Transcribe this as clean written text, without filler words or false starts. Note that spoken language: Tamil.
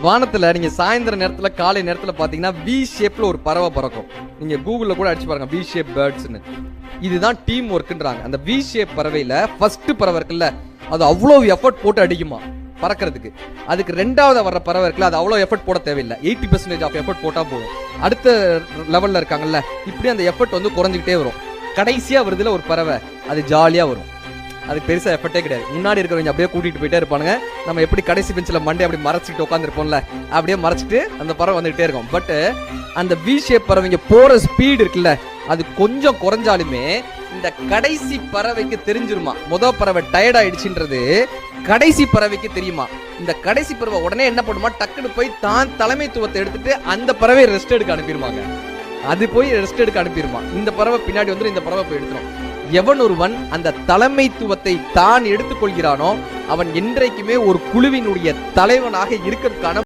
வானத்துல நீங்க சாயந்தர நேரத்துல காலை நேரத்துல பாத்தீங்கன்னா வி ஷேப்ல ஒரு பறவை பறக்கும். நீங்க கூகுள்ல கூட அடிச்சு பாருங்க வி ஷேப் பேர்ட்ஸ்னு. இதுதான் டீம் ஒர்க்ன்றாங்க. அந்த வி ஷேப் பறவையில ஃபர்ஸ்ட் பறவை இருக்குல்ல, அது அவ்வளவு எஃபர்ட் போட்டு அடிக்குமா பறக்கிறதுக்கு. அதுக்கு ரெண்டாவது வர்ற பறவை இருக்குல்ல, அது அவ்வளவு எஃபர்ட் போட தேவையில்லை. 80% ஆஃப் எஃபர்ட் போட்டா போதும். அடுத்த லெவல்ல இருக்காங்கல்ல, இப்படி அந்த எஃபர்ட் வந்து குறைஞ்சிக்கிட்டே வரும். கடைசியா வருதுல ஒரு பறவை, அது ஜாலியா வரும். அதுக்கு பெருசா எஃபர்ட்டே கிடையாது. முன்னாடி இருக்கிறவங்க அப்படியே கூட்டிட்டு போயிட்டே இருப்பானுங்க. நம்ம எப்படி கடைசி பெஞ்சில் மண்டே அப்படி மறைச்சிட்டு உட்காந்துருப்போம்ல, அப்படியே மறைச்சிட்டு அந்த பறவை வந்துகிட்டே இருக்கும். பட் அந்த வி ஷேப் பறவைங்க போற ஸ்பீடு இருக்குல்ல, அது கொஞ்சம் குறைஞ்சாலுமே இந்த கடைசி பறவைக்கு தெரிஞ்சிருமா முத பறவை டயர்ட் ஆயிடுச்சுன்றது கடைசி பறவைக்கு தெரியுமா. இந்த கடைசி பறவை உடனே என்ன பண்ணுமா, டக்குன்னு போய் தான் தலைமைத்துவத்தை எடுத்துட்டு அந்த பறவை ரெஸ்ட் எடுக்க அனுப்பிடுவாங்க. அது போய் ரெஸ்ட் எடுக்க அனுப்பிடுமா. இந்த பறவை பின்னாடி வந்து இந்த பறவை போய் எடுத்துரும். எவன் ஒருவன் அந்த தலைமைத்துவத்தை தான் எடுத்துக்கொள்கிறானோ அவன் என்றைக்குமே ஒரு குழுவினுடைய தலைவனாக இருக்கிறதுக்கான